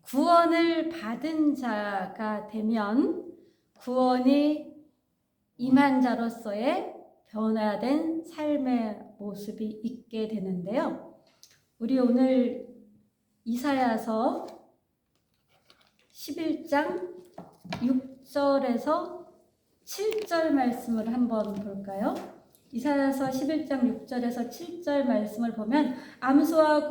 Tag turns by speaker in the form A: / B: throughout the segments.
A: 구원을 받은 자가 되면 구원이 임한 자로서의 변화된 삶의 모습이 있게 되는데요. 우리 오늘 이사야서 11장 6절에서 7절 말씀을 한번 볼까요? 이사야서 11장 6절에서 7절 말씀을 보면 암소와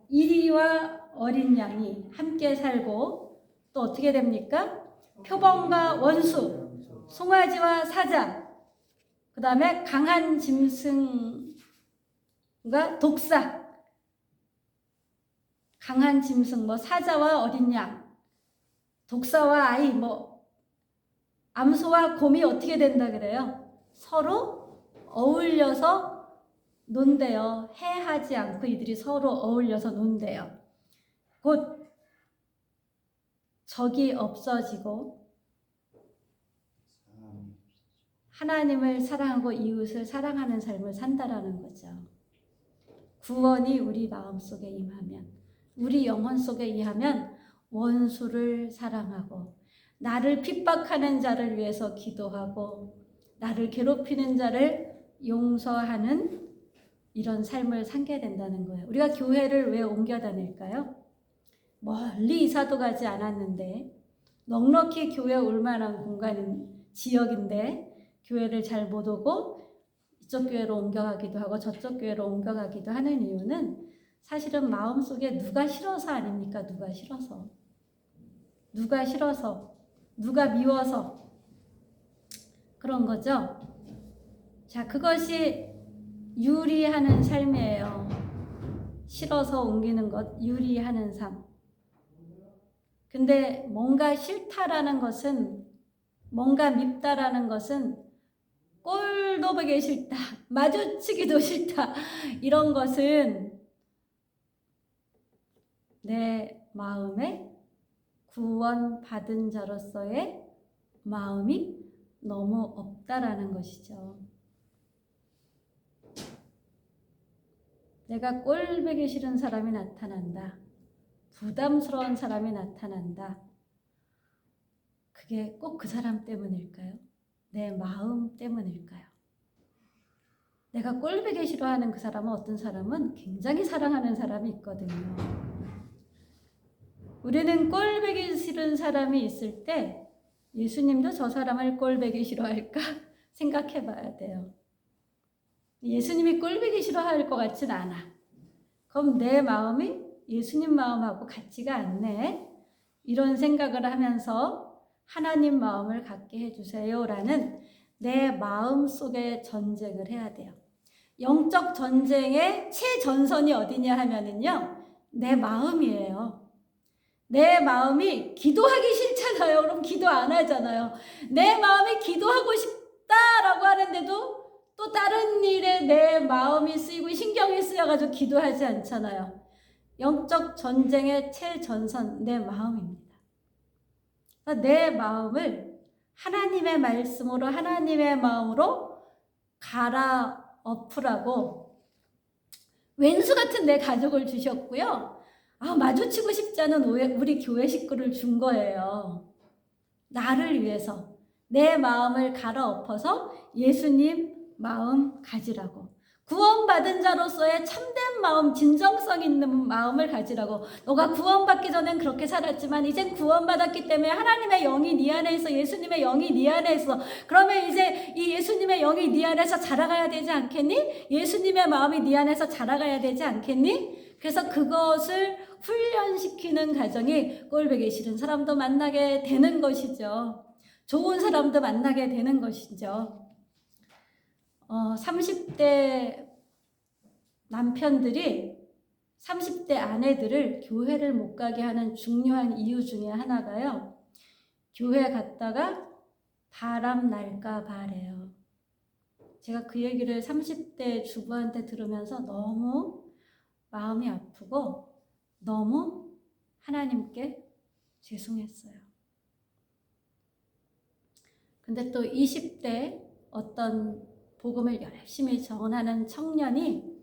A: 이리와 어린 양이 함께 살고 또 어떻게 됩니까? 표범과 원수, 송아지와 사자, 그 다음에 강한 짐승과 독사, 강한 짐승, 사자와 어린 양, 독사와 아이, 암소와 곰이 어떻게 된다 그래요? 서로 어울려서 논대요. 해하지 않고 이들이 서로 어울려서 논대요. 곧 적이 없어지고 하나님을 사랑하고 이웃을 사랑하는 삶을 산다라는 거죠. 구원이 우리 마음속에 임하면, 우리 영혼 속에 임하면 원수를 사랑하고 나를 핍박하는 자를 위해서 기도하고 나를 괴롭히는 자를 용서하는 이런 삶을 살게 된다는 거예요. 우리가 교회를 왜 옮겨 다닐까요? 멀리 이사도 가지 않았는데 넉넉히 교회 올 만한 지역인데 교회를 잘 못 오고 이쪽 교회로 옮겨가기도 하고 저쪽 교회로 옮겨가기도 하는 이유는 사실은 마음속에 누가 싫어서 아닙니까? 누가 싫어서, 누가 미워서 그런 거죠. 자, 그것이 유리하는 삶이에요. 싫어서 옮기는 것, 유리하는 삶. 근데 뭔가 싫다라는 것은, 뭔가 밉다라는 것은 꼴도 보기 싫다, 마주치기도 싫다, 이런 것은 내 마음에 구원받은 자로서의 마음이 너무 없다라는 것이죠. 내가 꼴보기 싫은 사람이 나타난다. 부담스러운 사람이 나타난다. 그게 꼭 그 사람 때문일까요? 내 마음 때문일까요? 내가 꼴보기 싫어하는 그 사람은 어떤 사람은 굉장히 사랑하는 사람이 있거든요. 우리는 꼴보기 싫은 사람이 있을 때 예수님도 저 사람을 꼴보기 싫어할까 생각해 봐야 돼요. 예수님이 꼴보기 싫어할 것 같진 않아. 그럼 내 마음이 예수님 마음하고 같지가 않네. 이런 생각을 하면서 하나님 마음을 갖게 해주세요라는 내 마음 속에 전쟁을 해야 돼요. 영적 전쟁의 최전선이 어디냐 하면은요, 내 마음이에요. 내 마음이 기도하기 싫잖아요. 그럼 기도 안 하잖아요. 내 마음이 기도하고 싶다라고 하는데도 또 다른 일에 내 마음이 쓰이고 신경이 쓰여가지고 기도하지 않잖아요. 영적 전쟁의 최전선, 내 마음입니다. 내 마음을 하나님의 말씀으로, 하나님의 마음으로 갈아엎으라고 왼수 같은 내 가족을 주셨고요. 마주치고 싶지 않은 우리 교회 식구를 준 거예요. 나를 위해서 내 마음을 갈아엎어서 예수님 마음 가지라고. 구원받은 자로서의 참된 마음, 진정성 있는 마음을 가지라고. 너가 구원받기 전엔 그렇게 살았지만 이젠 구원받았기 때문에 하나님의 영이 네 안에 있어, 예수님의 영이 네 안에 있어. 그러면 이제 이 예수님의 영이 네 안에서 자라가야 되지 않겠니? 예수님의 마음이 네 안에서 자라가야 되지 않겠니? 그래서 그것을 훈련시키는 과정이 꼴보기 싫은 사람도 만나게 되는 것이죠. 좋은 사람도 만나게 되는 것이죠. 30대 남편들이 30대 아내들을 교회를 못 가게 하는 중요한 이유 중에 하나가요. 교회 갔다가 바람 날까 봐래요. 제가 그 얘기를 30대 주부한테 들으면서 너무 마음이 아프고 너무 하나님께 죄송했어요. 근데 또 20대 어떤 복음을 열심히 전하는 청년이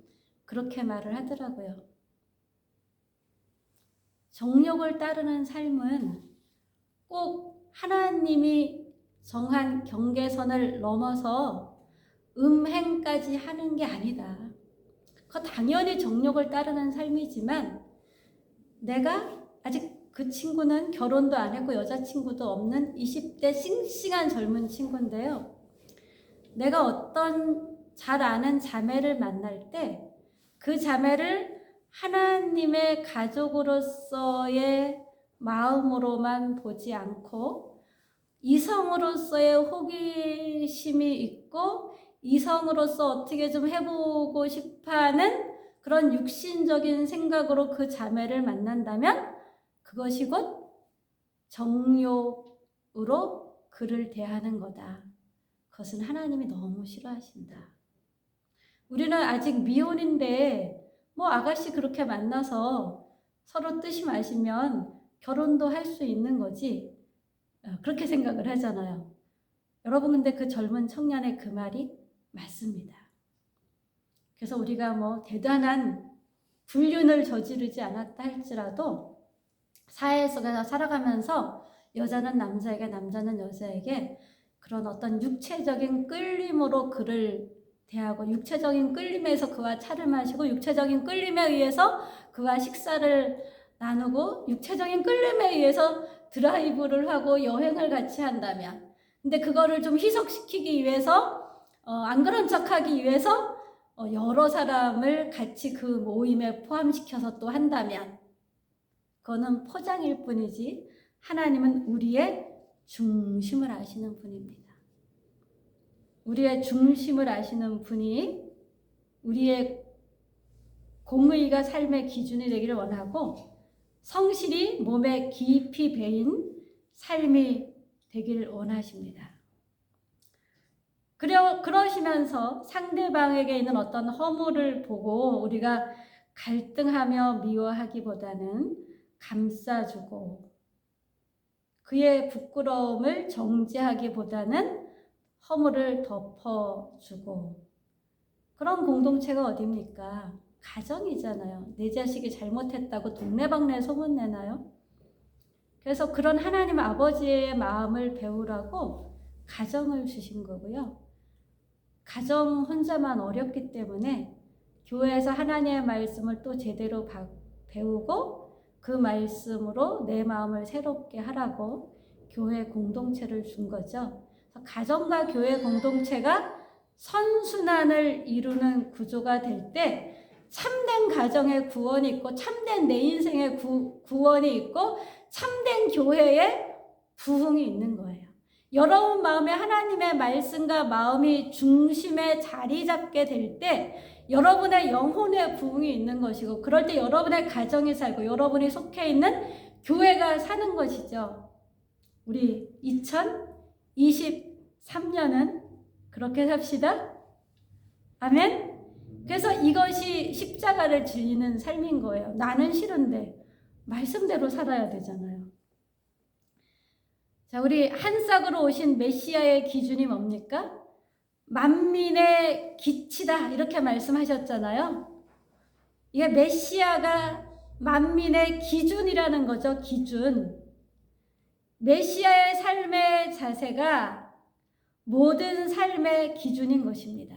A: 그렇게 말을 하더라고요. 정욕을 따르는 삶은 꼭 하나님이 정한 경계선을 넘어서 음행까지 하는 게 아니다. 그거 당연히 정욕을 따르는 삶이지만 내가 아직 그 친구는 결혼도 안 했고 여자친구도 없는 20대 싱싱한 젊은 친구인데요. 내가 어떤 잘 아는 자매를 만날 때 그 자매를 하나님의 가족으로서의 마음으로만 보지 않고 이성으로서의 호기심이 있고 이성으로서 어떻게 좀 해보고 싶어하는 그런 육신적인 생각으로 그 자매를 만난다면 그것이 곧 정욕으로 그를 대하는 거다. 그것은 하나님이 너무 싫어하신다. 우리는 아직 미혼인데 뭐 아가씨 그렇게 만나서 서로 뜻이 맞으면 결혼도 할 수 있는 거지. 그렇게 생각을 하잖아요. 여러분 근데 그 젊은 청년의 그 말이 맞습니다. 그래서 우리가 뭐 대단한 불륜을 저지르지 않았다 할지라도 사회 속에서 살아가면서 여자는 남자에게 남자는 여자에게 그런 어떤 육체적인 끌림으로 그를 대하고 육체적인 끌림에서 그와 차를 마시고 육체적인 끌림에 의해서 그와 식사를 나누고 육체적인 끌림에 의해서 드라이브를 하고 여행을 같이 한다면 근데 그거를 좀 희석시키기 위해서 안 그런 척하기 위해서 여러 사람을 같이 그 모임에 포함시켜서 또 한다면 그거는 포장일 뿐이지 하나님은 우리의 중심을 아시는 분입니다. 우리의 중심을 아시는 분이 우리의 공의가 삶의 기준이 되기를 원하고 성실이 몸에 깊이 배인 삶이 되기를 원하십니다. 그러시면서 상대방에게 있는 어떤 허물을 보고 우리가 갈등하며 미워하기보다는 감싸주고 그의 부끄러움을 정죄하기보다는 허물을 덮어주고 그런 공동체가 어딥니까? 가정이잖아요. 내 자식이 잘못했다고 동네방네 소문내나요? 그래서 그런 하나님 아버지의 마음을 배우라고 가정을 주신 거고요. 가정 혼자만 어렵기 때문에 교회에서 하나님의 말씀을 또 제대로 배우고 그 말씀으로 내 마음을 새롭게 하라고 교회 공동체를 준 거죠. 가정과 교회 공동체가 선순환을 이루는 구조가 될 때 참된 가정의 구원이 있고 참된 내 인생의 구원이 있고 참된 교회의 부흥이 있는 거예요. 여러분 마음에 하나님의 말씀과 마음이 중심에 자리 잡게 될 때 여러분의 영혼의 부흥이 있는 것이고 그럴 때 여러분의 가정이 살고 여러분이 속해 있는 교회가 사는 것이죠. 우리 2023년은 그렇게 삽시다. 아멘. 그래서 이것이 십자가를 지니는 삶인 거예요. 나는 싫은데 말씀대로 살아야 되잖아요. 자, 우리 한 싹으로 오신 메시아의 기준이 뭡니까? 만민의 기치다 이렇게 말씀하셨잖아요. 이게 메시아가 만민의 기준이라는 거죠. 기준. 메시아의 삶의 자세가 모든 삶의 기준인 것입니다.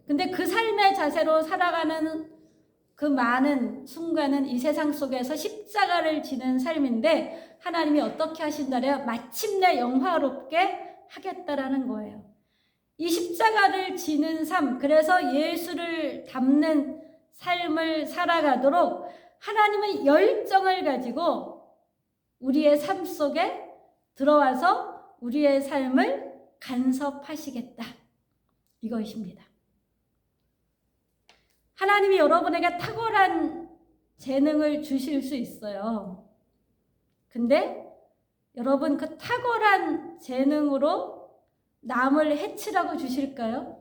A: 근데 그 삶의 자세로 살아가는 그 많은 순간은 이 세상 속에서 십자가를 지는 삶인데 하나님이 어떻게 하신다래요? 마침내 영화롭게 하겠다라는 거예요. 이 십자가를 지는 삶, 그래서 예수를 닮는 삶을 살아가도록 하나님은 열정을 가지고 우리의 삶 속에 들어와서 우리의 삶을 간섭하시겠다. 이것입니다. 하나님이 여러분에게 탁월한 재능을 주실 수 있어요. 근데 여러분 그 탁월한 재능으로 남을 해치라고 주실까요?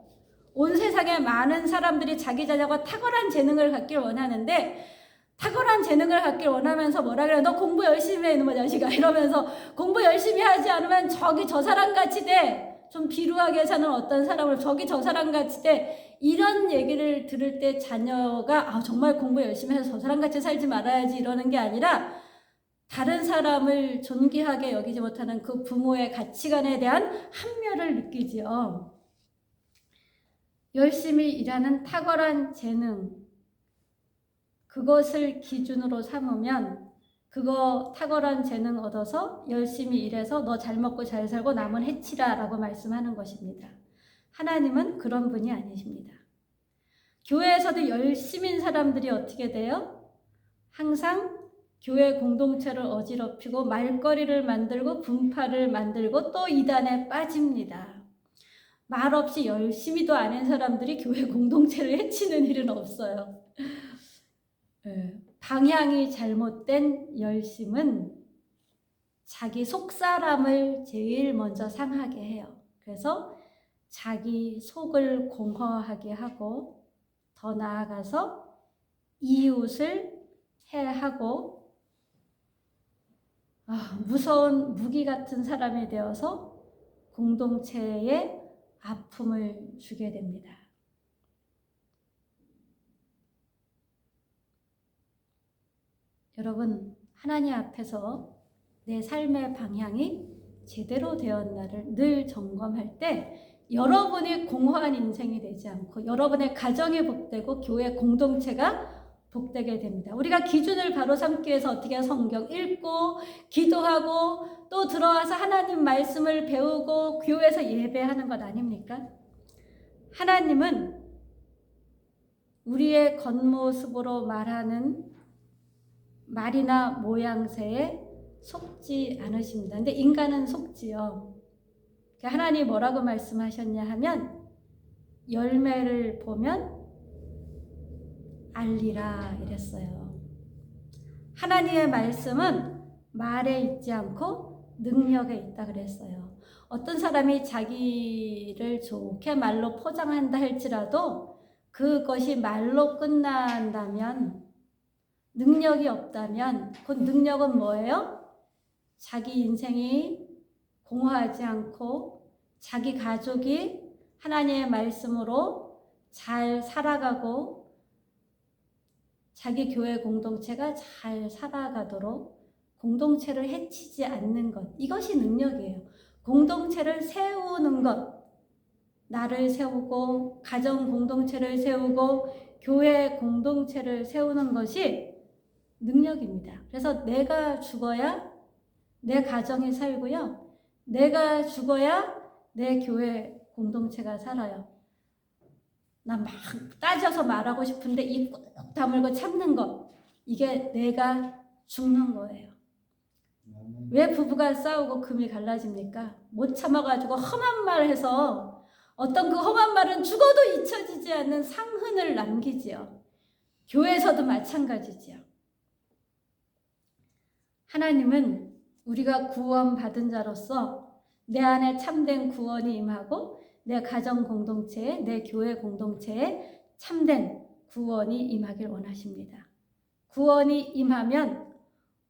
A: 온 세상에 많은 사람들이 자기 자녀가 탁월한 재능을 갖길 원하는데 탁월한 재능을 갖길 원하면서 뭐라 그래요? 너 공부 열심히 해 이놈의 자식아 이러면서 공부 열심히 하지 않으면 저 사람 같이 돼. 좀 비루하게 사는 어떤 사람을 저기 저 사람 같이 때 이런 얘기를 들을 때 자녀가 정말 공부 열심히 해서 저 사람 같이 살지 말아야지 이러는 게 아니라 다른 사람을 존귀하게 여기지 못하는 그 부모의 가치관에 대한 한멸을 느끼지요. 열심히 일하는 탁월한 재능, 그것을 기준으로 삼으면 그거 탁월한 재능 얻어서 열심히 일해서 너 잘 먹고 잘 살고 남은 해치라 라고 말씀하는 것입니다. 하나님은 그런 분이 아니십니다. 교회에서도 열심인 사람들이 어떻게 돼요? 항상 교회 공동체를 어지럽히고 말거리를 만들고 분파를 만들고 또 이단에 빠집니다. 말없이 열심히도 안 한 사람들이 교회 공동체를 해치는 일은 없어요. 방향이 잘못된 열심은 자기 속사람을 제일 먼저 상하게 해요. 그래서 자기 속을 공허하게 하고 더 나아가서 이웃을 해하고 무서운 무기 같은 사람이 되어서 공동체에 아픔을 주게 됩니다. 여러분, 하나님 앞에서 내 삶의 방향이 제대로 되었나를 늘 점검할 때 여러분이 공허한 인생이 되지 않고 여러분의 가정이 복되고 교회 공동체가 복되게 됩니다. 우리가 기준을 바로 삼기 위해서 어떻게 성경 읽고 기도하고 또 들어와서 하나님 말씀을 배우고 교회에서 예배하는 것 아닙니까? 하나님은 우리의 겉모습으로 말하는 말이나 모양새에 속지 않으십니다. 근데 인간은 속지요. 하나님이 뭐라고 말씀하셨냐 하면 열매를 보면 알리라 이랬어요. 하나님의 말씀은 말에 있지 않고 능력에 있다 그랬어요. 어떤 사람이 자기를 좋게 말로 포장한다 할지라도 그것이 말로 끝난다면 능력이 없다면 그 능력은 뭐예요? 자기 인생이 공허하지 않고 자기 가족이 하나님의 말씀으로 잘 살아가고 자기 교회 공동체가 잘 살아가도록 공동체를 해치지 않는 것, 이것이 능력이에요. 공동체를 세우는 것, 나를 세우고 가정 공동체를 세우고 교회 공동체를 세우는 것이 능력입니다. 그래서 내가 죽어야 내 가정이 살고요. 내가 죽어야 내 교회 공동체가 살아요. 나 막 따져서 말하고 싶은데 입 꾹 다물고 참는 것, 이게 내가 죽는 거예요. 왜 부부가 싸우고 금이 갈라집니까? 못 참아가지고 험한 말 해서 어떤 그 험한 말은 죽어도 잊혀지지 않는 상흔을 남기지요. 교회에서도 마찬가지지요. 하나님은 우리가 구원받은 자로서 내 안에 참된 구원이 임하고 내 가정 공동체에, 내 교회 공동체에 참된 구원이 임하길 원하십니다. 구원이 임하면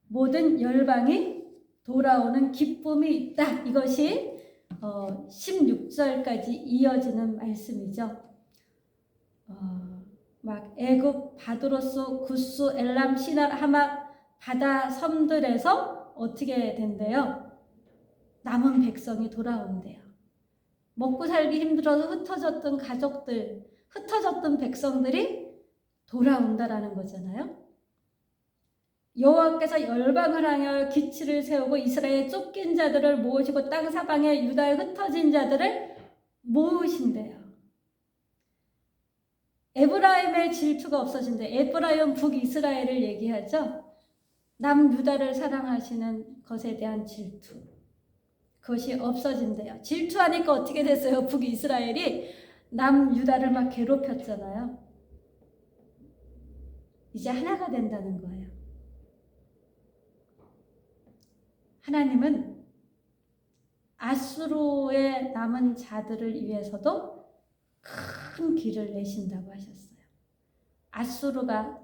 A: 모든 열방이 돌아오는 기쁨이 있다. 이것이 16절까지 이어지는 말씀이죠. 막 애굽, 바드로스, 구스, 엘람, 시날, 하막 바다 섬들에서 어떻게 된대요? 남은 백성이 돌아온대요. 먹고 살기 힘들어서 흩어졌던 가족들, 흩어졌던 백성들이 돌아온다라는 거잖아요. 여호와께서 열방을 향하여 기치를 세우고 이스라엘에 쫓긴 자들을 모으시고 땅 사방에 유다에 흩어진 자들을 모으신대요. 에브라임의 질투가 없어진대. 에브라임 북이스라엘을 얘기하죠. 남유다를 사랑하시는 것에 대한 질투, 그것이 없어진대요. 질투하니까 어떻게 됐어요? 북이스라엘이 남유다를 막 괴롭혔잖아요. 이제 하나가 된다는 거예요. 하나님은 아수르의 남은 자들을 위해서도 큰 길을 내신다고 하셨어요. 아수르가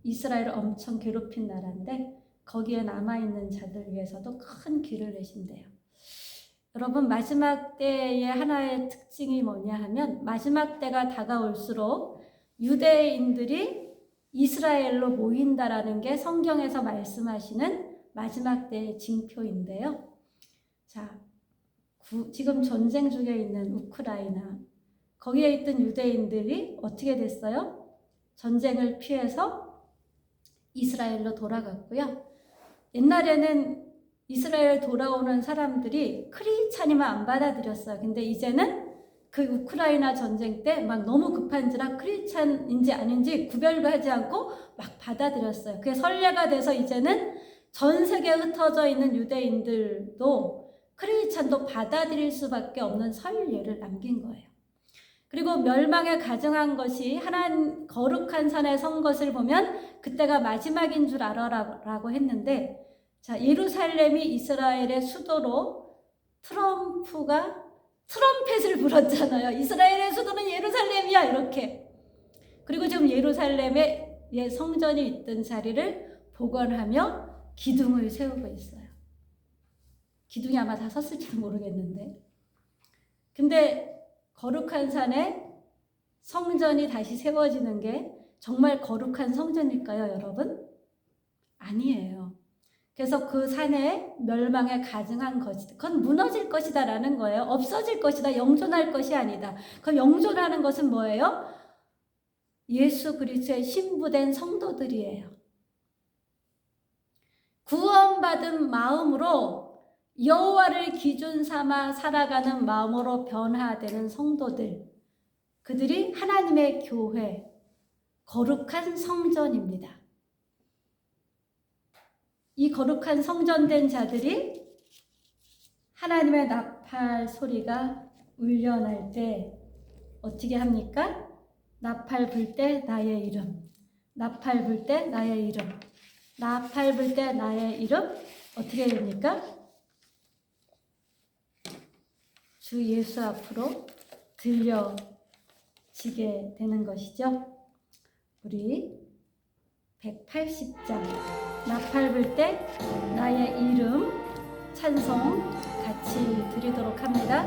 A: 이스라엘을 엄청 괴롭힌 나라인데 거기에 남아있는 자들 위해서도 큰 길을 내신대요. 여러분, 마지막 때의 하나의 특징이 뭐냐 하면 마지막 때가 다가올수록 유대인들이 이스라엘로 모인다라는 게 성경에서 말씀하시는 마지막 때의 징표인데요. 자, 지금 전쟁 중에 있는 우크라이나, 거기에 있던 유대인들이 어떻게 됐어요? 전쟁을 피해서 이스라엘로 돌아갔고요. 옛날에는 이스라엘 돌아오는 사람들이 크리스찬이만 안 받아들였어요. 근데 이제는 그 우크라이나 전쟁 때 막 너무 급한지라 크리스찬인지 아닌지 구별도 하지 않고 막 받아들였어요. 그게 선례가 돼서 이제는 전 세계에 흩어져 있는 유대인들도 크리스찬도 받아들일 수밖에 없는 선례를 남긴 거예요. 그리고 멸망에 가증한 것이 하나님 거룩한 산에 선 것을 보면 그때가 마지막인 줄 알아라고 했는데, 자, 예루살렘이 이스라엘의 수도로 트럼프가 트럼펫을 불었잖아요. 이스라엘의 수도는 예루살렘이야, 이렇게. 그리고 지금 예루살렘에 성전이 있던 자리를 복원하며 기둥을 세우고 있어요. 기둥이 아마 다 섰을지도 모르겠는데. 근데 거룩한 산에 성전이 다시 세워지는 게 정말 거룩한 성전일까요, 여러분? 아니에요. 그래서 그 산에 멸망에 가증한 것이다. 그건 무너질 것이다 라는 거예요. 없어질 것이다. 영존할 것이 아니다. 그럼 영존하는 것은 뭐예요? 예수 그리스도의 신부된 성도들이에요. 구원받은 마음으로 여호와를 기준 삼아 살아가는 마음으로 변화되는 성도들, 그들이 하나님의 교회, 거룩한 성전입니다. 이 거룩한 성전된 자들이 하나님의 나팔 소리가 울려날 때 어떻게 합니까? 나팔 불 때 나의 이름, 나팔 불 때 나의 이름, 나팔 불 때 나의 이름, 어떻게 됩니까? 주 예수 앞으로 들려지게 되는 것이죠. 우리 180장 나팔 불 때 나의 이름 찬송 같이 드리도록 합니다.